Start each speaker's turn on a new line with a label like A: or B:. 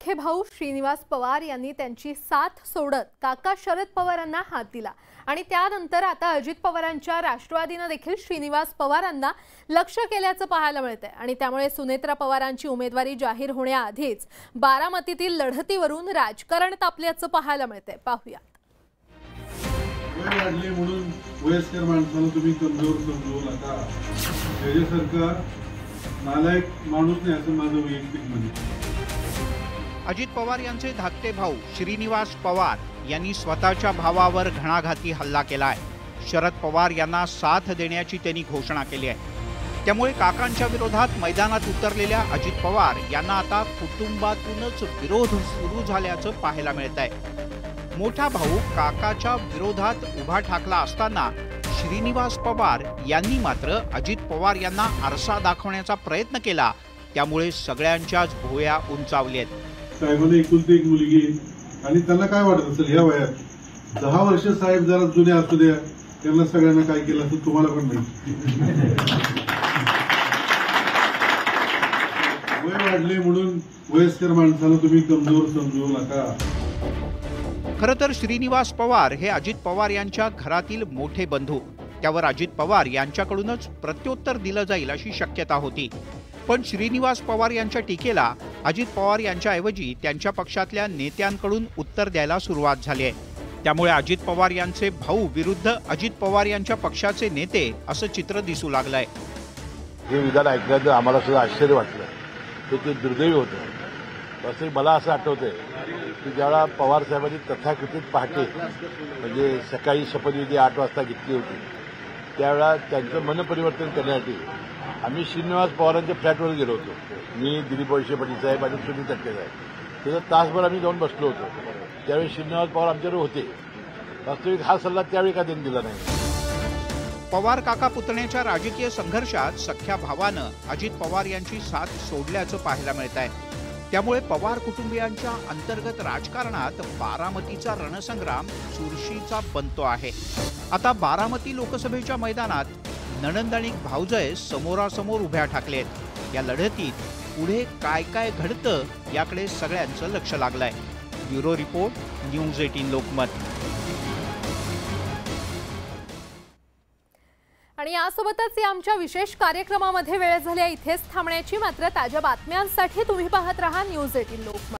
A: धाकटे भाऊ श्रीनिवास पवार यांनी त्यांची साथ सोडत काका शरद पवारांना हात दिला आणि त्यानंतर आता अजित पवारांच्या राष्ट्रवादीने देखील श्रीनिवास पवारांना लक्ष केल्याचं पाहायला मिळतंय आणि त्यामुळे सुनेत्रा पवारांची उमेदवारी जाहीर होण्याआधीच बारामतीतील लढतीवरून राजकारण तापल्याचं पाहायला मिळतंय। पाहूया।
B: म्हणून वयस्कर माणसाला तुम्ही कमजोर समजू नका। हे सरकार नालायक माणूस नाही असं माझं वैयक्तिक म्हणणं।
C: अजित पवार यांचे धाकटे भाऊ श्रीनिवास पवार यांनी स्वतःच्या भावावर घणाघाती हल्ला केलाय। शरद पवार यांना साथ देण्याची त्यांनी घोषणा केली आहे। त्यामुळे काकांच्या विरोधात मैदानात उतरलेल्या अजित पवार यांना आता कुटुंबातूनच विरोध सुरू झाल्याचं पाहायला मिळत आहे। मोठा भाऊ काकाच्या विरोधात उभा ठाकला असताना श्रीनिवास पवार यांनी मात्र अजित पवार यांना आरसा दाखवण्याचा प्रयत्न केला। त्यामुळे सगळ्यांच्याच भुवया उंचावलेत।
B: साहेबांना एकुलती एक मुलगी आणि त्यांना काय वाटत असेल ह्या वयात 10 वर्ष साहेब जरा जुने असू द्या, त्यांना सगळ्यांना काय केलं असं तुम्हाला पण माहिती। वय वाढले म्हणून वयस्कर माणसाला तुम्ही कमजोर समजू नका।
C: खरं तर श्रीनिवास पवार हे अजित पवार यांच्या घरातील मोठे बंधू, त्यावर अजित पवार यांच्याकडूनच प्रत्युत्तर दिलं जाईल अशी शक्यता होती। पण श्रीनिवास पवार यांच्या टीकेला अजित पवार यांच्याऐवजी त्यांच्या पक्षातल्या नेत्यांकडून उत्तर द्यायला सुरुवात झाली आहे। त्यामुळे अजित पवार यांचे भाऊ विरुद्ध अजित पवार यांच्या पक्षाचे नेते असं चित्र दिसू लागलंय।
D: हे विधान ऐकल्याचं आम्हाला सुद्धा आश्चर्य वाटलं, ते दुर्दैवी होतं। तसे मला असं आठवतंय की ज्यावेळा पवार साहेबांनी तथाकथित पहाटे म्हणजे सकाळी शपथविधी 8 वाजता घेतली होती, त्यावेळा त्यांचं मनपरिवर्तन करण्यासाठी आम्ही श्रीनिवास पवारांच्या फ्लॅटवर गेलो होतो। मी दिलीप वळसे पाटील साहेब आणि सुनील तटकरे साहेब, त्याचा तासभर आम्ही जाऊन बसलो होतो। त्यावेळी श्रीनिवास पवार आमच्यावर होते। वास्तविक हा सल्ला त्यावेळी का त्यांनी दिला नाही।
C: पवार काका पुतण्याच्या राजकीय संघर्षात सख्या भावानं अजित पवार यांची साथ सोडल्याचं पाहायला मिळत आहे। त्यामुळे पवार कुटुंबियांच्या अंतर्गत राजकारणात बारामतीचा रणसंग्राम चुरशीचा बनतो आहे। आता बारामती लोकसभेच्या मैदानात नणंद आणि भाऊजय समोरासमोर उभ्या ठाकलेत। या लढतीत पुढे काय काय घडतं याकडे सगळ्यांचं लक्ष लागलंय। Bureau report, news 18 Lokmat.
A: आणि यासोबतच या आमच्या विशेष कार्यक्रमामध्ये वेळ झाली इथेच थांबण्याची। मात्र ताज्या बातम्यांसाठी तुम्ही पाहत रहा न्यूज 18 लोकमत।